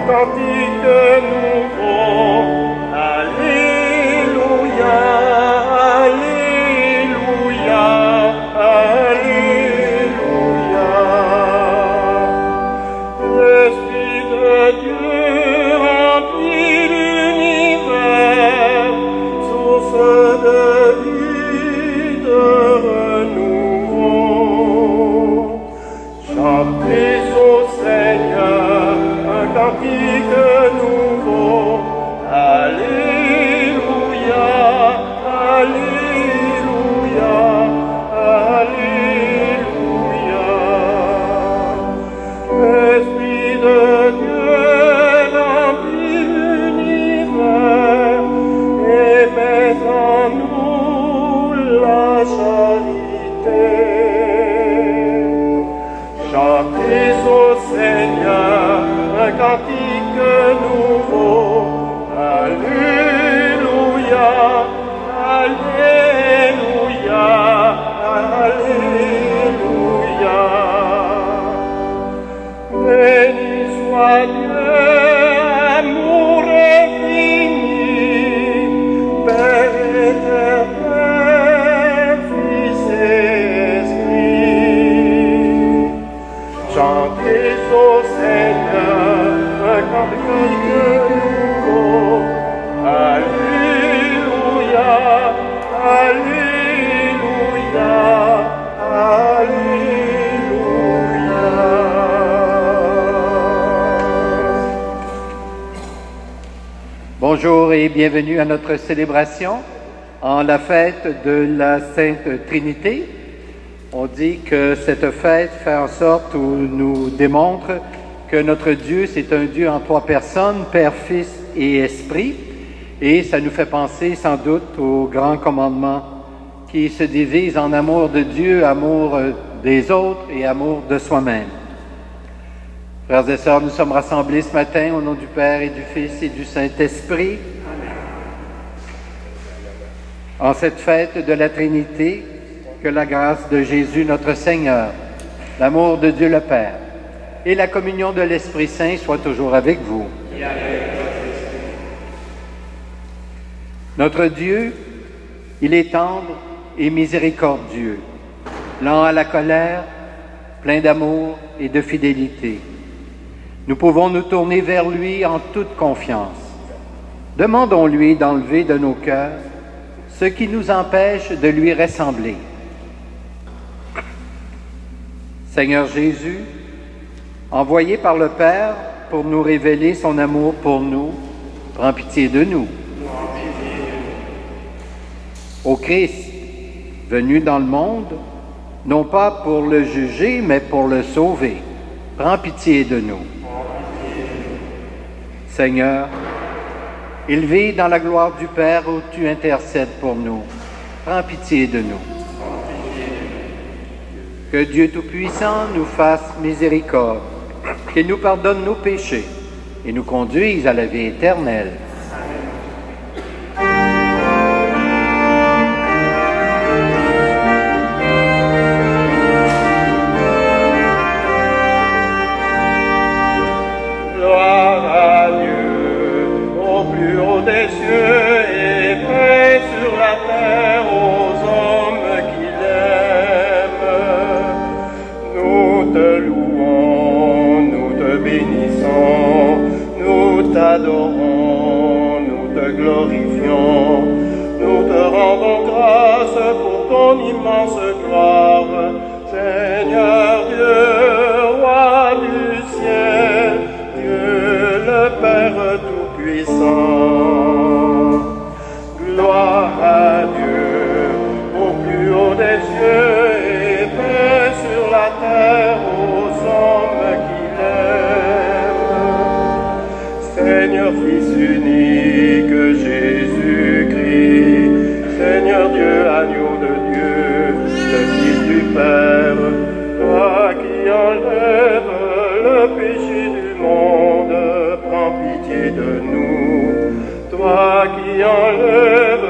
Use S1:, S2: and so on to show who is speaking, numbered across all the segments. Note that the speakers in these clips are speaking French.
S1: cantique nouveau. Alléluia, Alléluia, Alléluia. L'Esprit de Dieu remplit l'univers, source de vie, de renouveau. Chantez au Seigneur un cantique nouveau. Alléluia, Alléluia, Alléluia. L'Esprit de Dieu remplit l'univers et met en nous la charité. Chantez au Seigneur un cantique nouveau. Alléluia, Alléluia, Alléluia. Béni soit Dieu, amour infini, Père éternel, Fils et Esprit. Chantez au Seigneur un cantique nouveau. Alléluia, Alléluia, Alléluia.
S2: Bonjour et bienvenue à notre célébration en la fête de la Sainte Trinité. On dit que cette fête fait en sorte ou nous démontre que notre Dieu, c'est un Dieu en trois personnes, Père, Fils et Esprit. Et ça nous fait penser sans doute au grand commandement qui se divise en amour de Dieu, amour des autres et amour de soi-même. Frères et sœurs, nous sommes rassemblés ce matin au nom du Père et du Fils et du Saint-Esprit. En cette fête de la Trinité, que la grâce de Jésus notre Seigneur, l'amour de Dieu le Père et la communion de l'Esprit Saint soient toujours avec vous. Notre Dieu, il est tendre et miséricordieux, lent à la colère, plein d'amour et de fidélité. Nous pouvons nous tourner vers lui en toute confiance. Demandons-lui d'enlever de nos cœurs ce qui nous empêche de lui ressembler. Seigneur Jésus, envoyé par le Père pour nous révéler son amour pour nous, prends pitié de nous. Ô Christ, venu dans le monde, non pas pour le juger, mais pour le sauver, prends pitié de nous. Seigneur, élevé dans la gloire du Père où tu intercèdes pour nous, prends pitié de nous. Que Dieu Tout-Puissant nous fasse miséricorde, qu'il nous pardonne nos péchés et nous conduise à la vie éternelle.
S1: Gloire à Dieu au plus haut des cieux et paix sur la terre aux hommes qu'il aime. Nous te louons, nous te bénissons, nous t'adorons, nous te glorifions, nous te rendons grâce pour ton immense gloire, Seigneur Dieu, Roi du ciel, Dieu le Père Tout-Puissant. Gloire à Dieu au plus haut des cieux et paix sur la terre aux hommes qu'il aime. Seigneur Fils unique Jésus-Christ, Seigneur Dieu, agneau de Dieu, le Fils du Père, toi qui enlèves le péché du monde, prends pitié de nous. Toi qui enlèves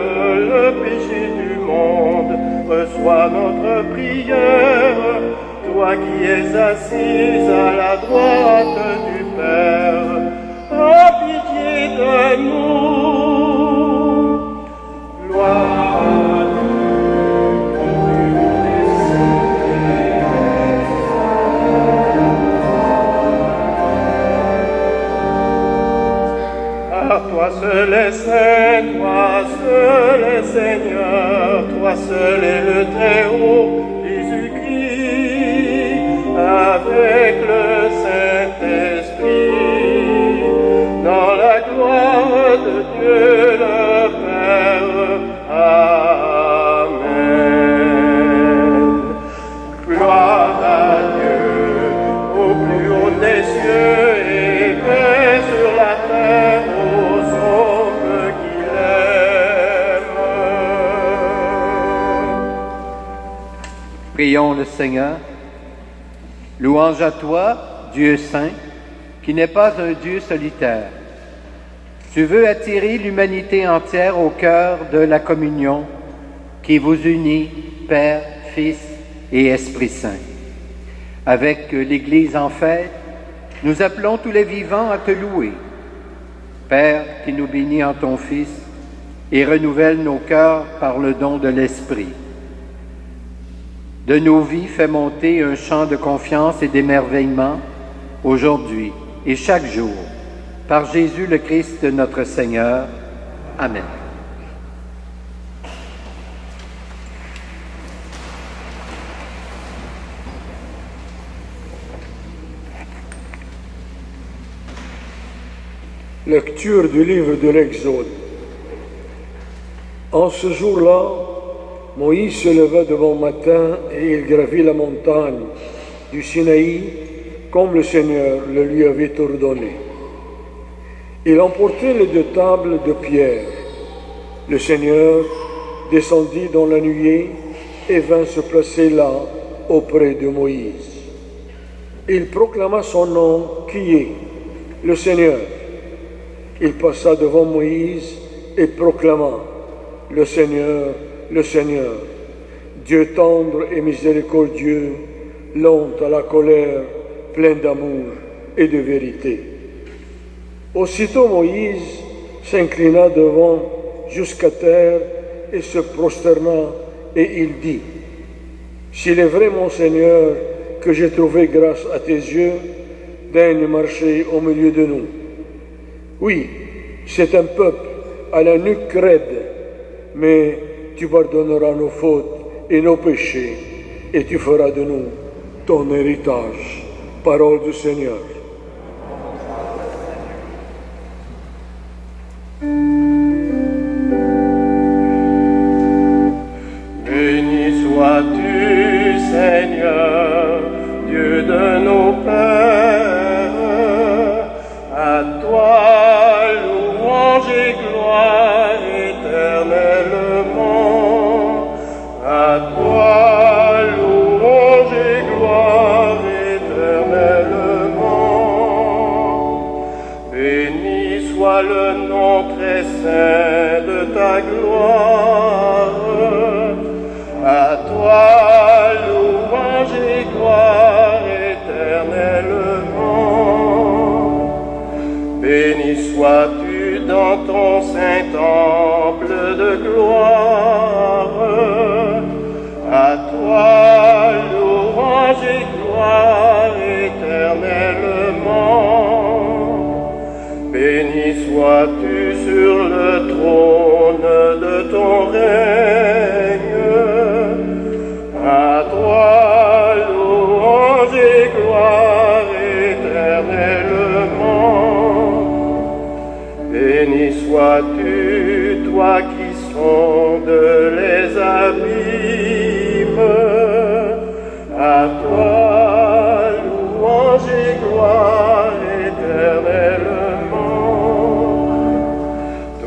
S1: le péché du monde, reçois notre prière. Toi qui es assise à la droite du Père, Car toi seul est saint, toi seul est Seigneur, toi seul est le Très-Haut, Jésus-Christ, avec le Saint-Esprit, dans la gloire de Dieu le Père. Amen. Gloire à Dieu, au plus haut des cieux, et paix sur la terre aux hommes qui l'aiment.
S2: Prions le Seigneur. Louange à toi, Dieu saint, qui n'est pas un Dieu solitaire. Tu veux attirer l'humanité entière au cœur de la communion qui vous unit, Père, Fils et Esprit Saint. Avec l'Église en fête, nous appelons tous les vivants à te louer. Père, qui nous bénis en ton Fils et renouvelle nos cœurs par le don de l'Esprit. De nos vies, fais monter un chant de confiance et d'émerveillement aujourd'hui et chaque jour, par Jésus le Christ notre Seigneur. Amen.
S3: Lecture du livre de l'Exode. En ce jour-là, Moïse se leva de bon matin et il gravit la montagne du Sinaï comme le Seigneur le lui avait ordonné. Il emportait les 2 tables de pierre. Le Seigneur descendit dans la nuée et vint se placer là auprès de Moïse. Il proclama son nom qui est le Seigneur. Il passa devant Moïse et proclama le Seigneur, Dieu tendre et miséricordieux, lent à la colère, plein d'amour et de vérité. Aussitôt Moïse s'inclina devant jusqu'à terre et se prosterna et il dit: S'il est vrai, mon Seigneur, que j'ai trouvé grâce à tes yeux, daigne marcher au milieu de nous. Oui, c'est un peuple à la nuque raide, mais tu pardonneras nos fautes et nos péchés, et tu feras de nous ton héritage. Parole du Seigneur.
S1: Béni sois-tu, Seigneur, Dieu de nos pères, à toi louange et gloire éternellement, à toi louange et gloire éternellement. Béni soit le nom très saint de ta gloire, à toi louange et gloire éternellement. Béni sois-tu dans ton saint temple de gloire, à toi louange et gloire éternellement. Béni sois-tu sur le trône de ton règne, à toi louange et gloire éternellement. Béni sois-tu, toi qui sondes les abîmes, à toi louange et gloire éternellement.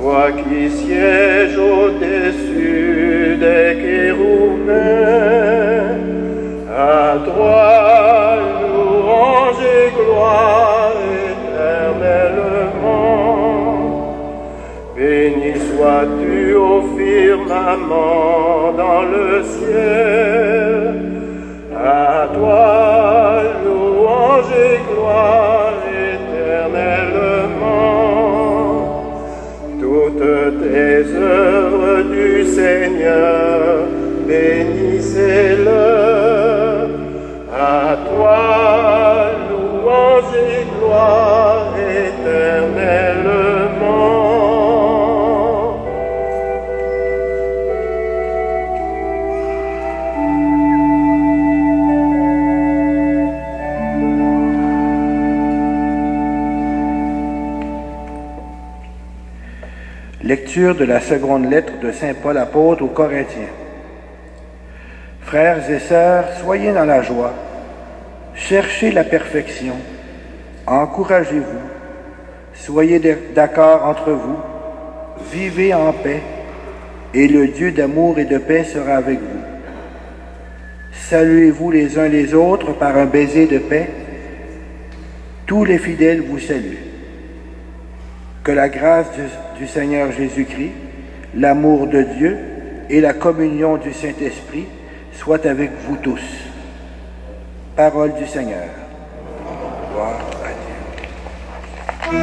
S1: Toi qui sièges au-dessus des chérubins, à toi louange et gloire éternellement. Béni sois-tu au firmament dans le ciel, à toi louange et gloire éternellement. Toutes tes œuvres du Seigneur, bénissez-le. À toi louange et gloire éternellement.
S4: Lecture de la seconde lettre de saint Paul apôtre aux Corinthiens. Frères et sœurs, soyez dans la joie, cherchez la perfection, encouragez-vous, soyez d'accord entre vous, vivez en paix, et le Dieu d'amour et de paix sera avec vous. Saluez-vous les uns les autres par un baiser de paix. Tous les fidèles vous saluent. Que la grâce du Seigneur Jésus-Christ, l'amour de Dieu et la communion du Saint-Esprit soient avec vous tous. Parole du Seigneur. Gloire à Dieu.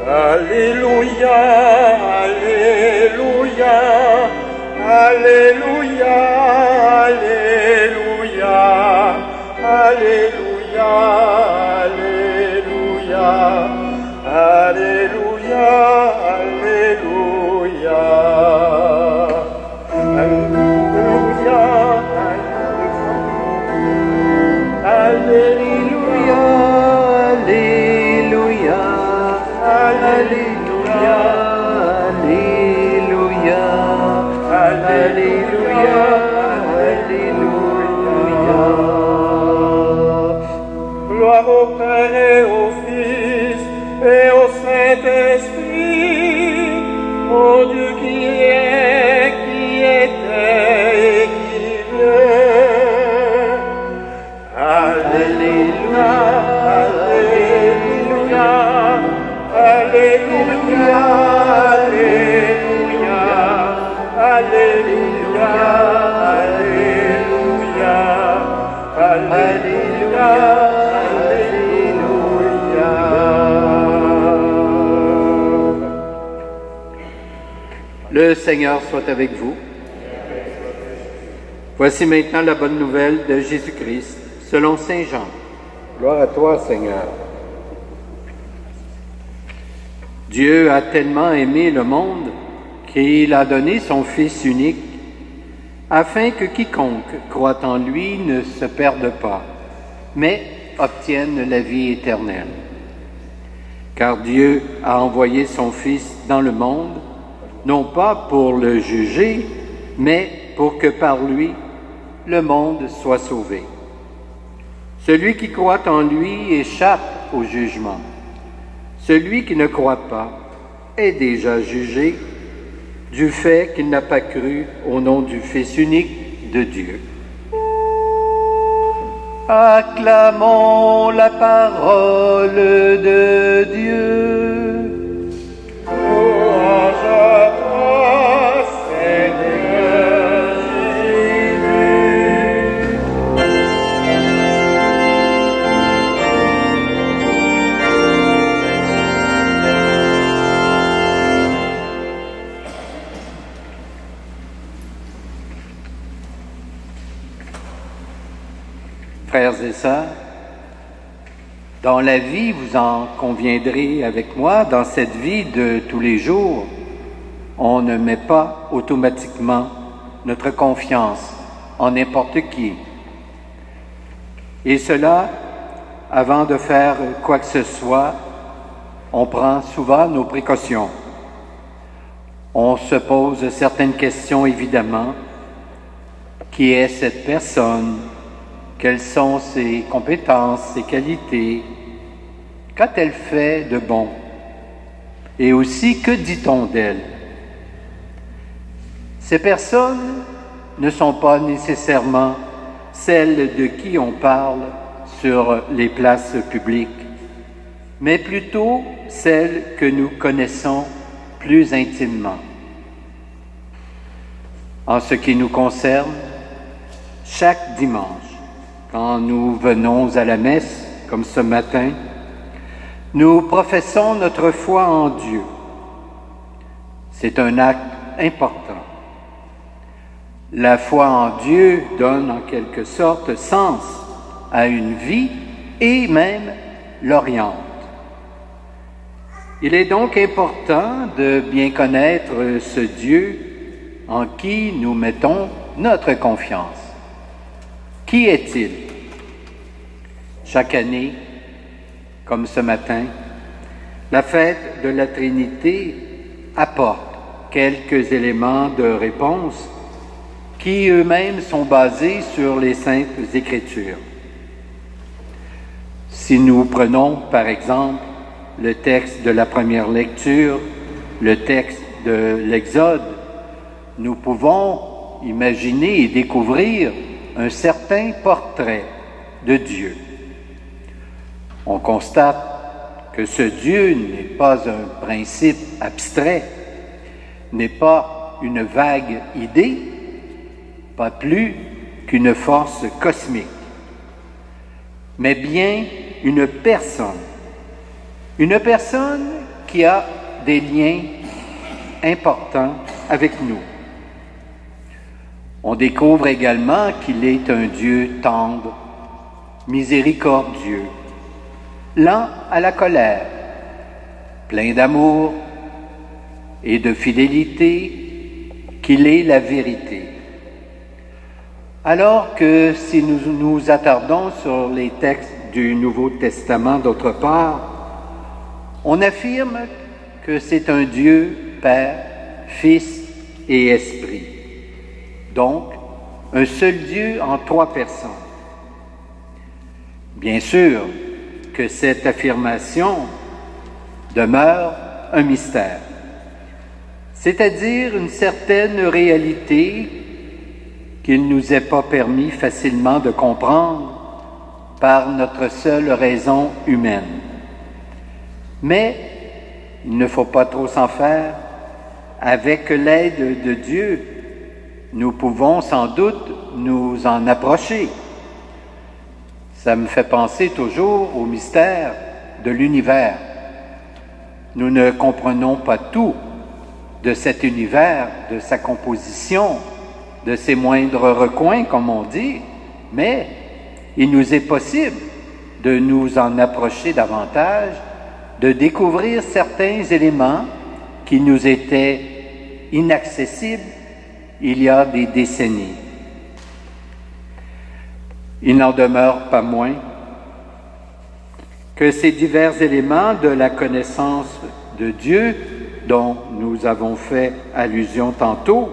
S1: Alléluia, Alléluia, Alléluia, Alléluia, Alléluia, Alléluia, Alléluia, Alléluia, Alléluia, Alléluia, Alléluia, Alléluia, Alléluia. Gloire au Père et au Fils et au Saint-Esprit, au Dieu qui est, qui était et qui vient. Alléluia, Alléluia. Alléluia, Alléluia, Alléluia, Alléluia, Alléluia, Alléluia.
S2: Le Seigneur soit avec vous. Voici maintenant la bonne nouvelle de Jésus-Christ, selon saint Jean. Gloire à toi, Seigneur. Dieu a tellement aimé le monde qu'il a donné son Fils unique, afin que quiconque croit en lui ne se perde pas, mais obtienne la vie éternelle. Car Dieu a envoyé son Fils dans le monde, non pas pour le juger, mais pour que par lui, le monde soit sauvé. Celui qui croit en lui échappe au jugement. Celui qui ne croit pas est déjà jugé du fait qu'il n'a pas cru au nom du Fils unique de Dieu. Acclamons la parole de Dieu.
S1: Louange à toi, Seigneur Jésus.
S2: Frères et sœurs, dans la vie, vous en conviendrez avec moi, dans cette vie de tous les jours, on ne met pas automatiquement notre confiance en n'importe qui. Et cela, avant de faire quoi que ce soit, on prend souvent nos précautions. On se pose certaines questions, évidemment. Qui est cette personne? Quelles sont ses compétences, ses qualités? Qu'a-t-elle fait de bon? Et aussi, que dit-on d'elle? Ces personnes ne sont pas nécessairement celles de qui on parle sur les places publiques, mais plutôt celles que nous connaissons plus intimement. En ce qui nous concerne, chaque dimanche, quand nous venons à la messe, comme ce matin, nous professons notre foi en Dieu. C'est un acte important. La foi en Dieu donne en quelque sorte sens à une vie et même l'oriente. Il est donc important de bien connaître ce Dieu en qui nous mettons notre confiance. Qui est-il? Chaque année, comme ce matin, la fête de la Trinité apporte quelques éléments de réponse qui eux-mêmes sont basés sur les Saintes Écritures. Si nous prenons, par exemple, le texte de la première lecture, le texte de l'Exode, nous pouvons imaginer et découvrir un certain portrait de Dieu. On constate que ce Dieu n'est pas un principe abstrait, n'est pas une vague idée, pas plus qu'une force cosmique, mais bien une personne qui a des liens importants avec nous. On découvre également qu'il est un Dieu tendre, miséricordieux, lent à la colère, plein d'amour et de fidélité, qu'il est la vérité. Alors que si nous nous attardons sur les textes du Nouveau Testament d'autre part, on affirme que c'est un Dieu Père, Fils et Esprit. Donc, un seul Dieu en 3 personnes. Bien sûr que cette affirmation demeure un mystère, c'est-à-dire une certaine réalité qu'il ne nous est pas permis facilement de comprendre par notre seule raison humaine. Mais il ne faut pas trop s'en faire. Avec l'aide de Dieu, nous pouvons sans doute nous en approcher. Ça me fait penser toujours au mystère de l'univers. Nous ne comprenons pas tout de cet univers, de sa composition, de ses moindres recoins, comme on dit, mais il nous est possible de nous en approcher davantage, de découvrir certains éléments qui nous étaient inaccessibles il y a des décennies. Il n'en demeure pas moins que ces divers éléments de la connaissance de Dieu, dont nous avons fait allusion tantôt,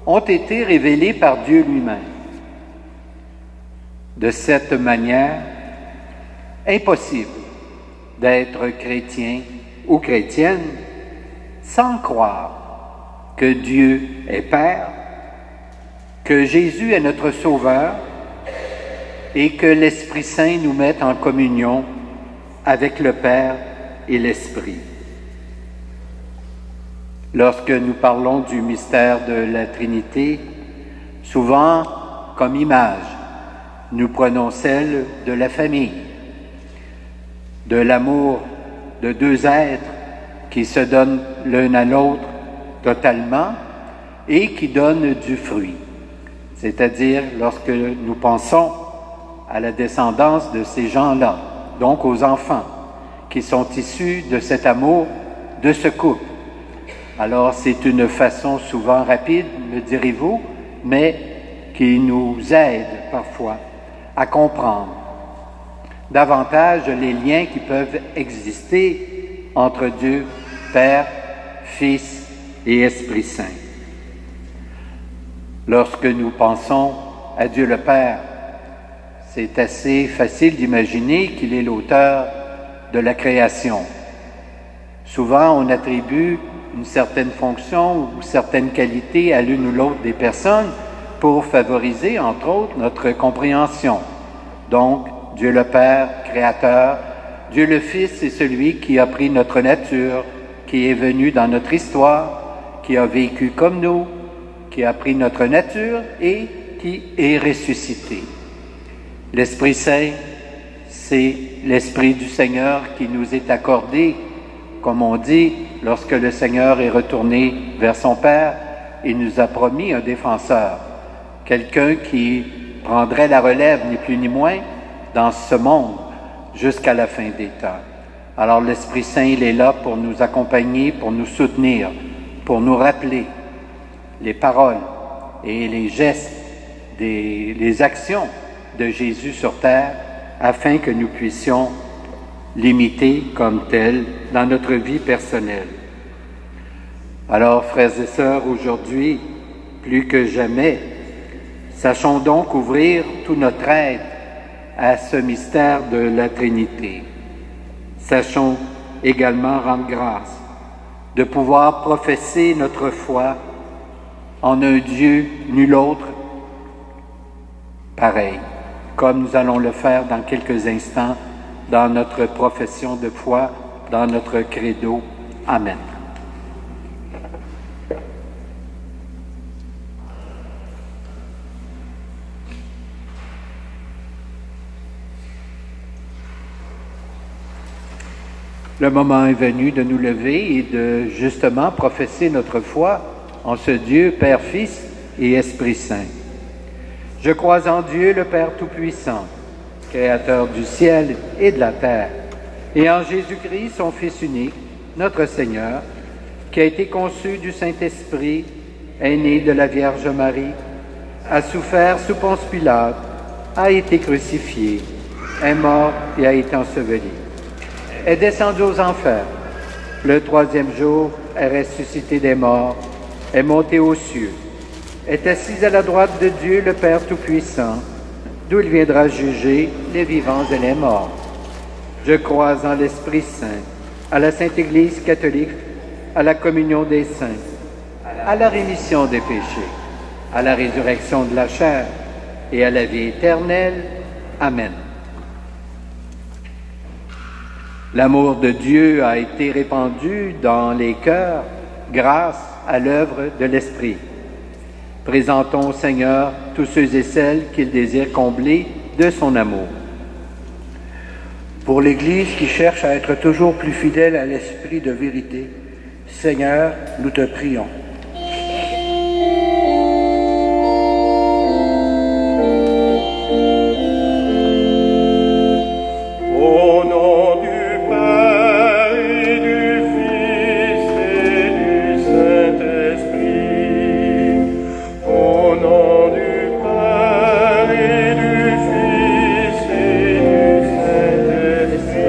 S2: ont été révélés par Dieu lui-même. De cette manière, impossible d'être chrétien ou chrétienne sans croire que Dieu est Père, que Jésus est notre Sauveur et que l'Esprit Saint nous met en communion avec le Père et l'Esprit. Lorsque nous parlons du mystère de la Trinité, souvent, comme image, nous prenons celle de la famille, de l'amour de 2 êtres qui se donnent l'un à l'autre totalement et qui donnent du fruit. C'est-à-dire lorsque nous pensons à la descendance de ces gens-là, donc aux enfants qui sont issus de cet amour, de ce couple. Alors c'est une façon souvent rapide, me direz-vous, mais qui nous aide parfois à comprendre davantage les liens qui peuvent exister entre Dieu, Père, Fils et Esprit Saint. Lorsque nous pensons à Dieu le Père, c'est assez facile d'imaginer qu'il est l'auteur de la création. Souvent, on attribue une certaine fonction ou certaines qualités à l'une ou l'autre des personnes pour favoriser, entre autres, notre compréhension. Donc, Dieu le Père, Créateur, Dieu le Fils, c'est celui qui a pris notre nature, qui est venu dans notre histoire, qui a vécu comme nous, qui a pris notre nature et qui est ressuscité. L'Esprit Saint, c'est l'Esprit du Seigneur qui nous est accordé, comme on dit, lorsque le Seigneur est retourné vers son Père, il nous a promis un défenseur, quelqu'un qui prendrait la relève, ni plus ni moins, dans ce monde jusqu'à la fin des temps. Alors l'Esprit Saint, il est là pour nous accompagner, pour nous soutenir, pour nous rappeler les paroles et les gestes les actions de Jésus sur terre afin que nous puissions l'imiter comme tel dans notre vie personnelle. Alors, frères et sœurs, aujourd'hui, plus que jamais, sachons donc ouvrir tout notre être à ce mystère de la Trinité. Sachons également rendre grâce de pouvoir professer notre foi en un Dieu nul autre pareil, comme nous allons le faire dans quelques instants dans notre profession de foi, dans notre credo. Amen. Le moment est venu de nous lever et de justement professer notre foi en ce Dieu, Père, Fils et Esprit Saint. Je crois en Dieu, le Père Tout-Puissant, Créateur du ciel et de la terre, et en Jésus-Christ, son Fils unique, notre Seigneur, qui a été conçu du Saint-Esprit, est né de la Vierge Marie, a souffert sous Ponce Pilate, a été crucifié, est mort et a été enseveli, est descendu aux enfers. Le troisième jour est ressuscité des morts, est monté aux cieux, est assis à la droite de Dieu, le Père Tout-Puissant, d'où il viendra juger les vivants et les morts. Je crois en l'Esprit Saint, à la Sainte Église catholique, à la communion des saints, à la rémission des péchés, à la résurrection de la chair et à la vie éternelle. Amen. L'amour de Dieu a été répandu dans les cœurs grâce à l'œuvre de l'Esprit. Présentons au Seigneur tous ceux et celles qu'il désire combler de son amour.
S4: Pour l'Église qui cherche à être toujours plus fidèle à l'esprit de vérité, Seigneur, nous te prions.
S1: Au nom du Père et du Fils et du Saint-Esprit, au nom du Père et du Fils et du Saint-Esprit.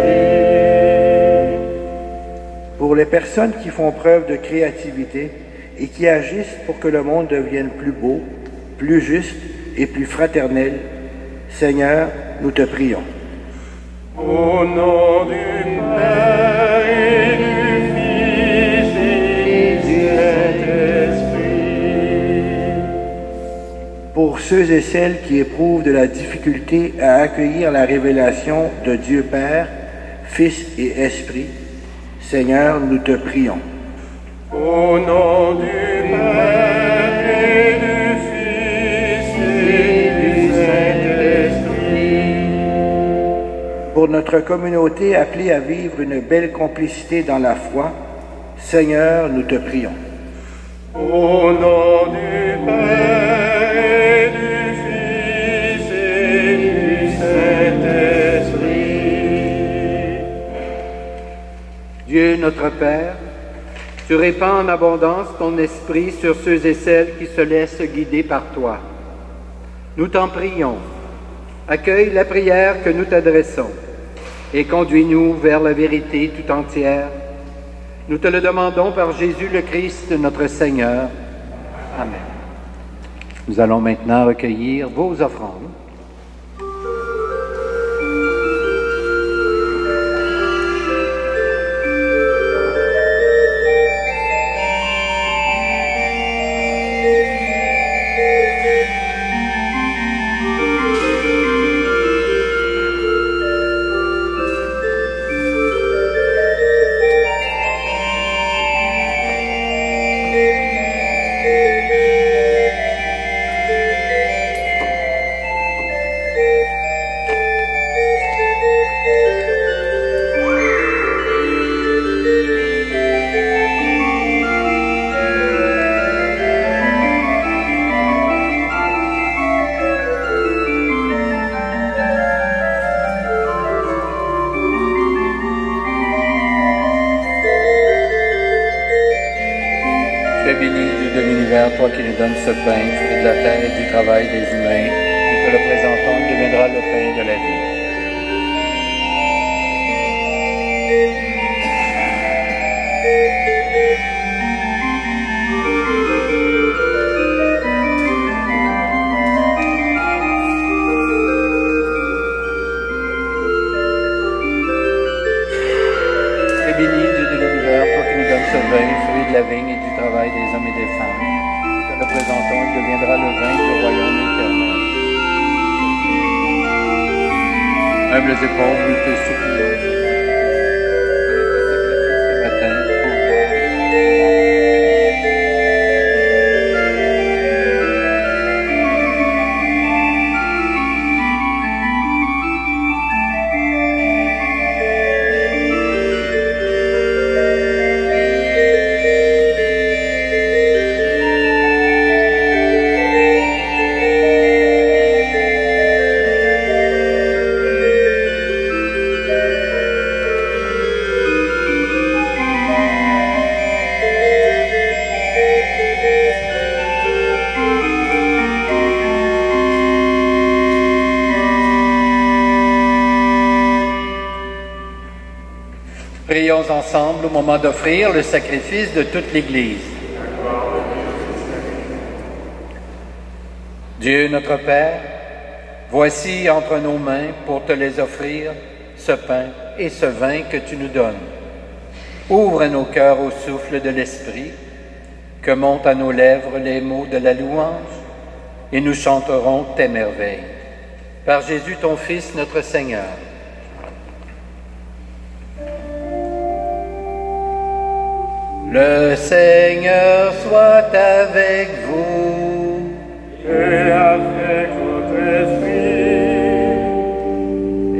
S4: Pour les personnes qui font preuve de créativité et qui agissent pour que le monde devienne plus beau, plus juste et plus fraternel, Seigneur, nous te prions.
S1: Au nom du Père et du Fils et du Saint-Esprit.
S4: Pour ceux et celles qui éprouvent de la difficulté à accueillir la révélation de Dieu Père, Fils et Esprit, Seigneur, nous te prions.
S1: Au nom du Père et du Fils et du Saint-Esprit.
S4: Pour notre communauté appelée à vivre une belle complicité dans la foi, Seigneur, nous te prions.
S1: Au nom du Père et du Fils et du Saint-Esprit.
S2: Dieu notre Père, tu répands en abondance ton esprit sur ceux et celles qui se laissent guider par toi. Nous t'en prions. Accueille la prière que nous t'adressons et conduis-nous vers la vérité tout entière. Nous te le demandons par Jésus le Christ, notre Seigneur. Amen. Nous allons maintenant recueillir vos offrandes. donnes ce pain, fruit de la terre et du travail des humains. Nous te le présentons, il deviendra le pain de la vie. Ce vin, fruit de la vigne et du travail des hommes et des femmes. Nous te le présentons, il deviendra le vin du royaume éternel. Humbles et pauvres, nous te supplions. Ce matin, pour prions ensemble au moment d'offrir le sacrifice de toute l'Église. Dieu notre Père, voici entre nos mains pour te les offrir ce pain et ce vin que tu nous donnes. Ouvre nos cœurs au souffle de l'Esprit, que montent à nos lèvres les mots de la louange, et nous chanterons tes merveilles. Par Jésus ton Fils, notre Seigneur. Le Seigneur soit avec vous.
S1: Et avec votre esprit.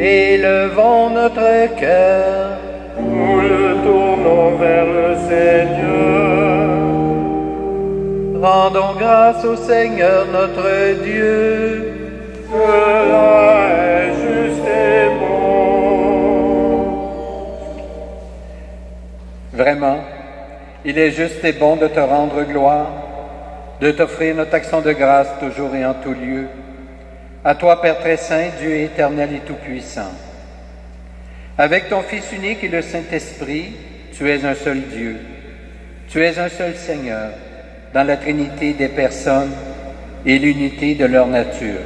S2: Élevons notre cœur.
S1: Nous le tournons vers le Seigneur.
S2: Rendons grâce au Seigneur notre Dieu.
S1: Cela est juste et bon.
S2: Vraiment, il est juste et bon de te rendre gloire, de t'offrir notre action de grâce toujours et en tout lieu. À toi, Père très saint, Dieu éternel et tout-puissant. Avec ton Fils unique et le Saint-Esprit, tu es un seul Dieu. Tu es un seul Seigneur, dans la Trinité des personnes et l'unité de leur nature.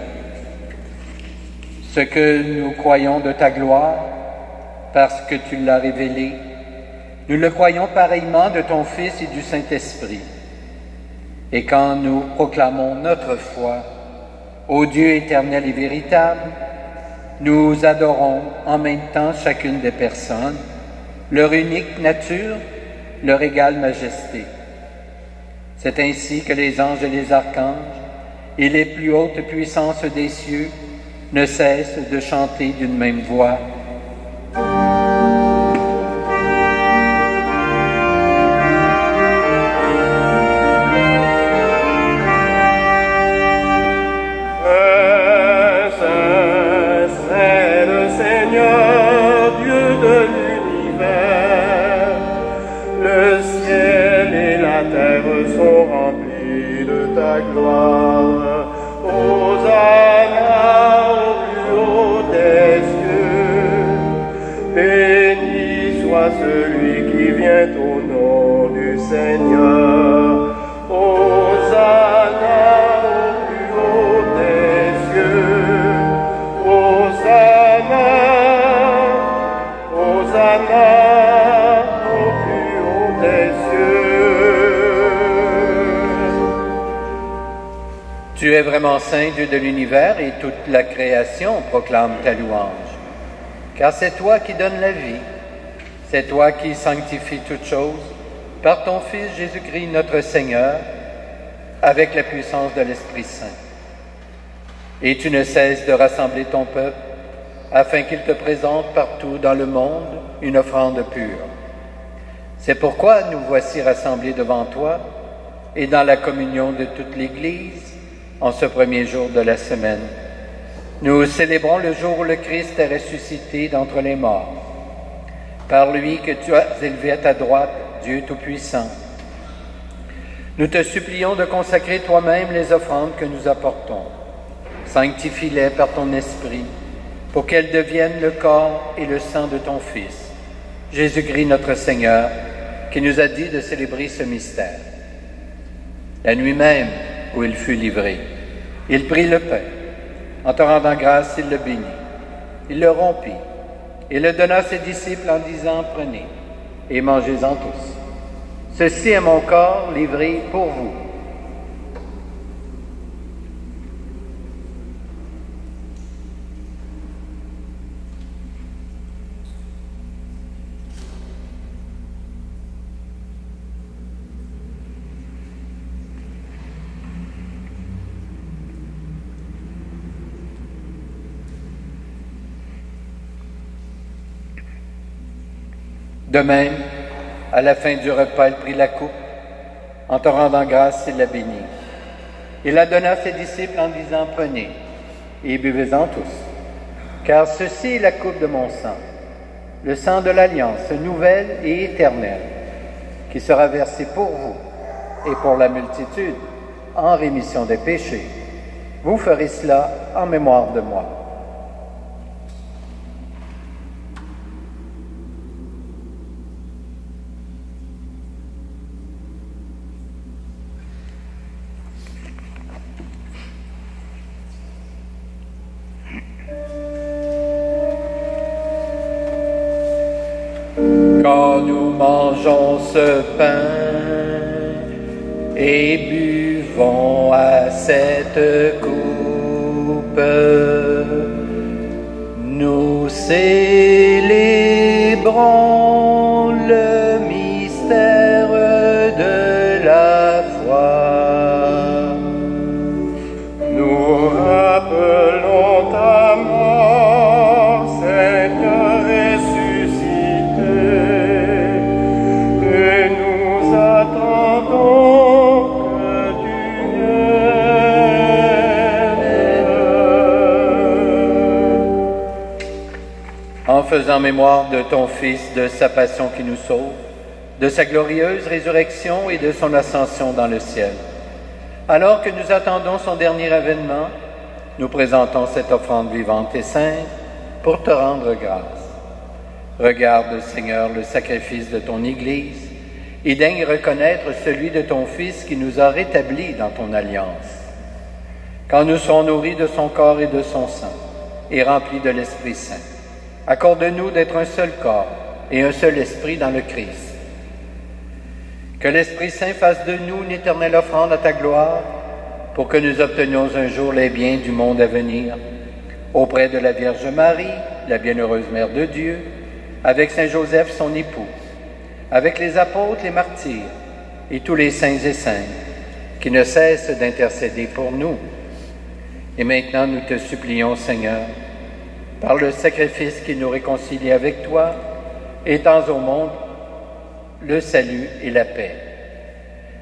S2: Ce que nous croyons de ta gloire, parce que tu l'as révélé, nous le croyons pareillement de ton Fils et du Saint-Esprit. Et quand nous proclamons notre foi au Dieu éternel et véritable, nous adorons en même temps chacune des personnes, leur unique nature, leur égale majesté. C'est ainsi que les anges et les archanges et les plus hautes puissances des cieux ne cessent de chanter d'une même voix.
S1: Sont remplis de ta gloire. Hosanna au plus haut des cieux. Béni soit celui qui vient au nom du Seigneur. Hosanna au plus haut des cieux. Hosanna, Hosanna au plus haut des cieux.
S2: Tu es vraiment saint, Dieu de l'univers, et toute la création proclame ta louange. Car c'est toi qui donnes la vie, c'est toi qui sanctifies toutes choses, par ton Fils Jésus-Christ notre Seigneur, avec la puissance de l'Esprit Saint. Et tu ne cesses de rassembler ton peuple, afin qu'il te présente partout dans le monde une offrande pure. C'est pourquoi nous voici rassemblés devant toi, et dans la communion de toute l'Église, en ce premier jour de la semaine. Nous célébrons le jour où le Christ est ressuscité d'entre les morts. Par lui que tu as élevé à ta droite, Dieu Tout-Puissant. Nous te supplions de consacrer toi-même les offrandes que nous apportons. Sanctifie-les par ton esprit, pour qu'elles deviennent le corps et le sang de ton Fils, Jésus-Christ notre Seigneur, qui nous a dit de célébrer ce mystère. La nuit même où il fut livré, il prit le pain. En te rendant grâce, il le bénit. Il le rompit et le donna à ses disciples en disant, « Prenez et mangez-en tous. Ceci est mon corps livré pour vous. » De même, à la fin du repas, il prit la coupe. En te rendant grâce, il la bénit. Il la donna à ses disciples en disant, « Prenez et buvez-en tous, car ceci est la coupe de mon sang, le sang de l'alliance nouvelle et éternelle, qui sera versé pour vous et pour la multitude en rémission des péchés. Vous ferez cela en mémoire de moi. » Quand nous mangeons ce pain et buvons à cette coupe, nous célébrons le mystère de la foi.
S1: Nous rappelons ta mort, Seigneur ressuscité, et nous attendons que tu viennes.
S2: En faisant mémoire de ton Fils, de sa passion qui nous sauve, de sa glorieuse résurrection et de son ascension dans le ciel, alors que nous attendons son dernier avènement, nous présentons cette offrande vivante et sainte pour te rendre grâce. Regarde, Seigneur, le sacrifice de ton Église et daigne reconnaître celui de ton Fils qui nous a rétablis dans ton alliance. Quand nous serons nourris de son corps et de son sang et remplis de l'Esprit Saint, accorde-nous d'être un seul corps et un seul esprit dans le Christ. Que l'Esprit Saint fasse de nous une éternelle offrande à ta gloire, pour que nous obtenions un jour les biens du monde à venir, auprès de la Vierge Marie, la bienheureuse Mère de Dieu, avec Saint Joseph, son époux, avec les apôtres, les martyrs, et tous les saints et saintes, qui ne cessent d'intercéder pour nous. Et maintenant, nous te supplions, Seigneur, par le sacrifice qui nous réconcilie avec toi, étends au monde le salut et la paix.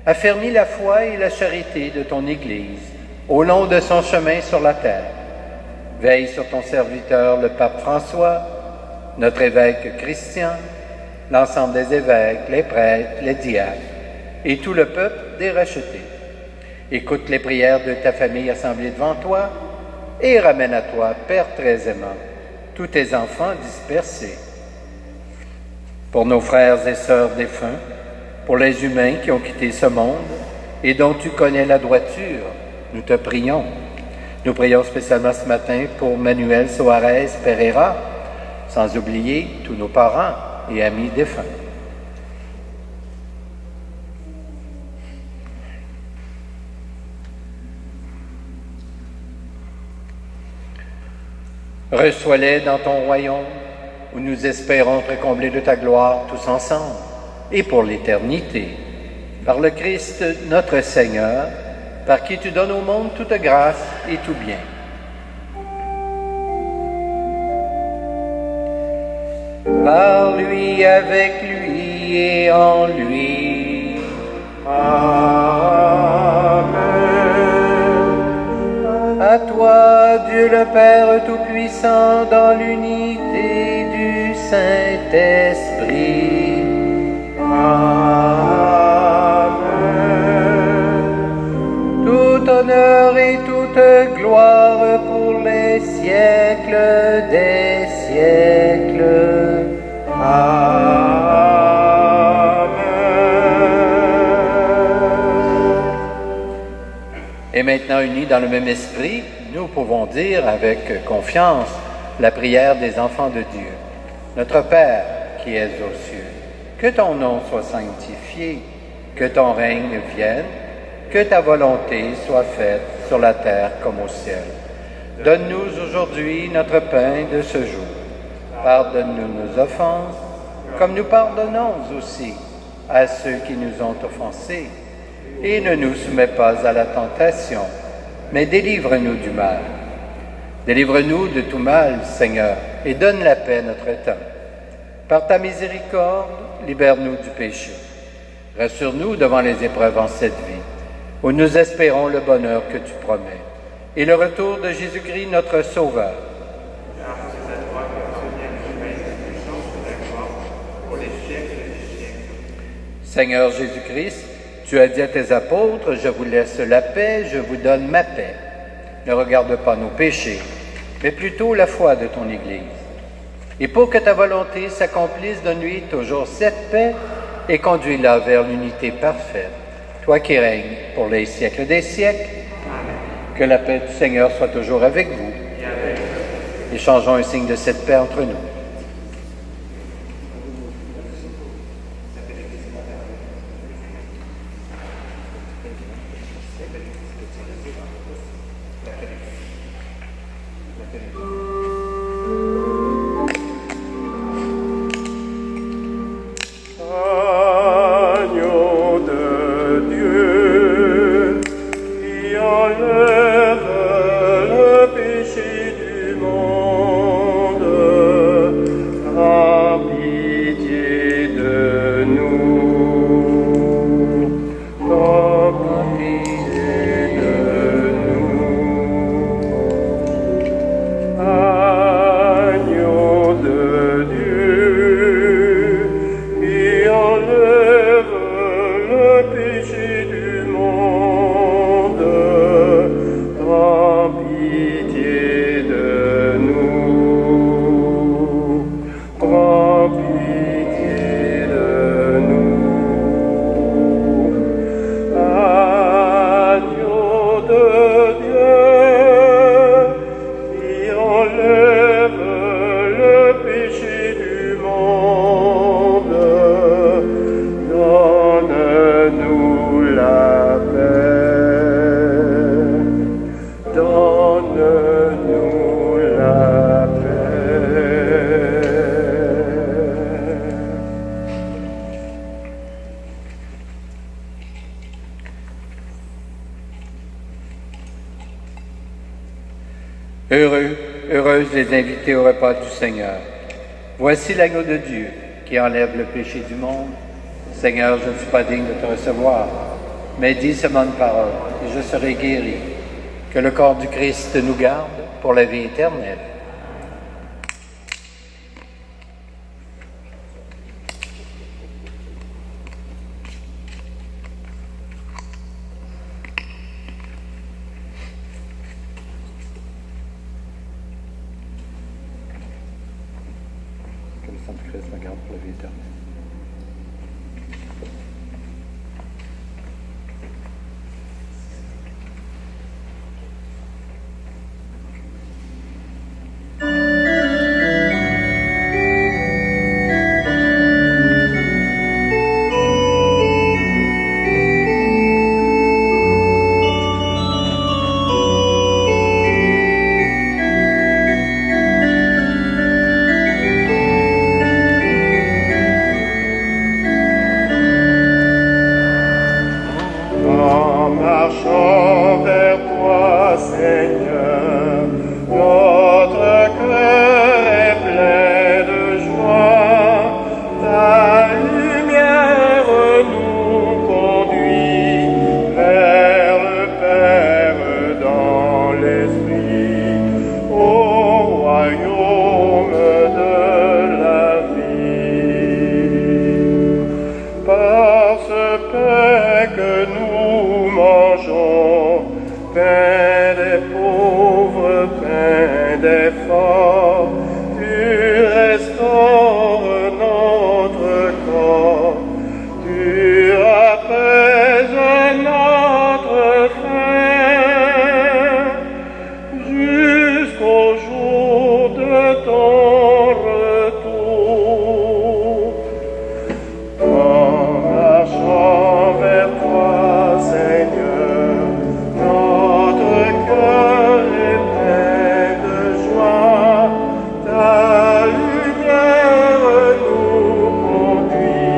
S2: Affermis la foi et la charité de ton Église au long de son chemin sur la terre. Veille sur ton serviteur, le pape François, notre évêque Christian, l'ensemble des évêques, les prêtres, les diacres et tout le peuple des rachetés. Écoute les prières de ta famille assemblée devant toi et ramène à toi, Père très aimant, tous tes enfants dispersés. Pour nos frères et sœurs défunts, pour les humains qui ont quitté ce monde et dont tu connais la droiture, nous te prions. Nous prions spécialement ce matin pour Manuel Soares Pereira, sans oublier tous nos parents et amis défunts. Reçois-les dans ton royaume, où nous espérons te combler de ta gloire tous ensemble, et pour l'éternité, par le Christ notre Seigneur, par qui tu donnes au monde toute grâce et tout bien. Par lui, avec lui et en lui.
S1: Amen.
S2: À toi, Dieu le Père Tout-Puissant, dans l'unité du Saint-Esprit.
S1: Amen.
S2: honneur et toute gloire pour les siècles des siècles. Amen. Et maintenant, unis dans le même esprit, nous pouvons dire avec confiance la prière des enfants de Dieu. Notre Père qui es aux cieux, que ton nom soit sanctifié, que ton règne vienne, que ta volonté soit faite sur la terre comme au ciel. Donne-nous aujourd'hui notre pain de ce jour. Pardonne-nous nos offenses, comme nous pardonnons aussi à ceux qui nous ont offensés. Et ne nous soumets pas à la tentation, mais délivre-nous du mal. Délivre-nous de tout mal, Seigneur, et donne la paix à notre temps. Par ta miséricorde, libère-nous du péché. Rassure-nous devant les épreuves en cette vie, où nous espérons le bonheur que tu promets, et le retour de Jésus-Christ, notre Sauveur. Seigneur Jésus-Christ, tu as dit à tes apôtres, je vous laisse la paix, je vous donne ma paix. Ne regarde pas nos péchés, mais plutôt la foi de ton Église. Et pour que ta volonté s'accomplisse, donne-lui toujours cette paix et conduis-la vers l'unité parfaite. Toi qui règnes pour les siècles des siècles, que la paix du Seigneur soit toujours avec vous. Échangeons un signe de cette paix entre nous. Heureuses les invités au repas du Seigneur. Voici l'agneau de Dieu qui enlève le péché du monde. Seigneur, je ne suis pas digne de te recevoir, mais dis seulement une parole et je serai guéri. Que le corps du Christ nous garde pour la vie éternelle. Que le sang du Christ me garde pour la vie éternelle.
S1: paix des pauvres, paix des forts, tu restaures notre corps, tu apaises notre faim, jusqu'au jour de ton retour. En marchant vers toi, Seigneur, notre cœur est plein de joie, ta lumière nous conduit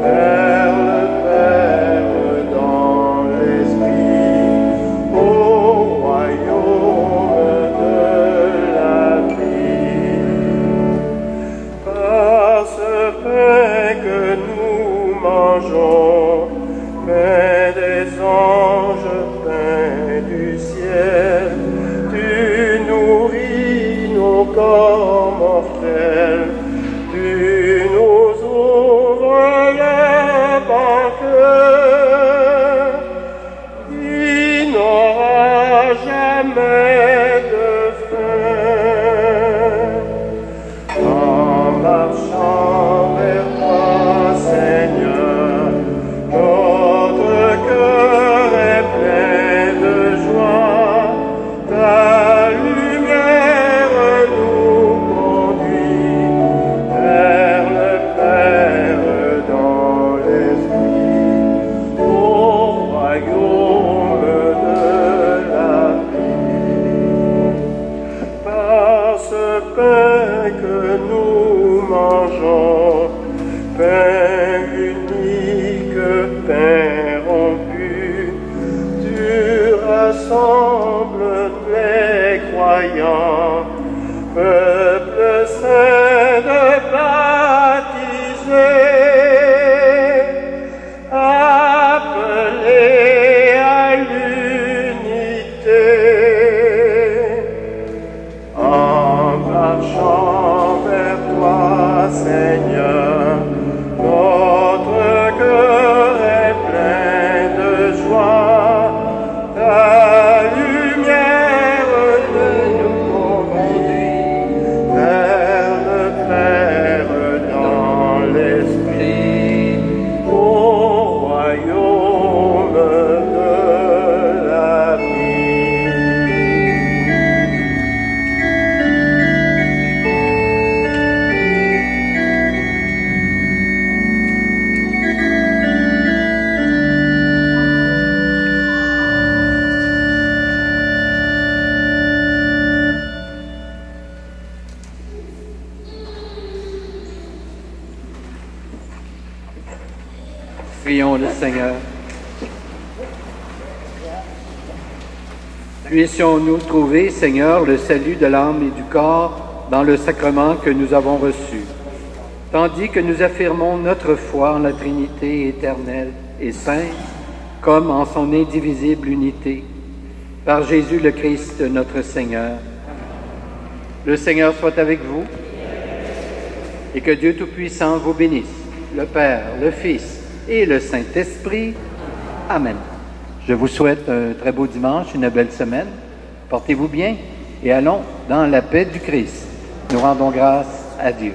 S1: vers le Père dans l'Esprit, au royaume de la vie. Par ce pain que nous mangeons, pain des anges, pain du ciel, tu nourris nos corps mortels, tu nous ouvres le banquet, il n'aura jamais de fin. En marchant vers toi, Seigneur, notre cœur est plein de joie, ta lumière nous conduit vers le Père dans l'Esprit, au royaume de la vie. Par ce pain que nous mangeons, pain unique, pain rompu, tu rassembles les croyants, peuple saint de baptisés, appelés à l'unité. En marchant vers toi, Seigneur, notre cœur est plein de joie, ta lumière nous conduit vers le Père dans l'Esprit, au royaume de la vie.
S2: Prions le Seigneur. Puissions-nous trouver, Seigneur, le salut de l'âme et du corps dans le sacrement que nous avons reçu, tandis que nous affirmons notre foi en la Trinité éternelle et sainte, comme en son indivisible unité, par Jésus le Christ, notre Seigneur. Le Seigneur soit avec vous, et que Dieu Tout-Puissant vous bénisse, le Père, le Fils et le Saint-Esprit. Amen. Je vous souhaite un très beau dimanche, une belle semaine. Portez-vous bien et allons dans la paix du Christ. Nous rendons grâce à Dieu.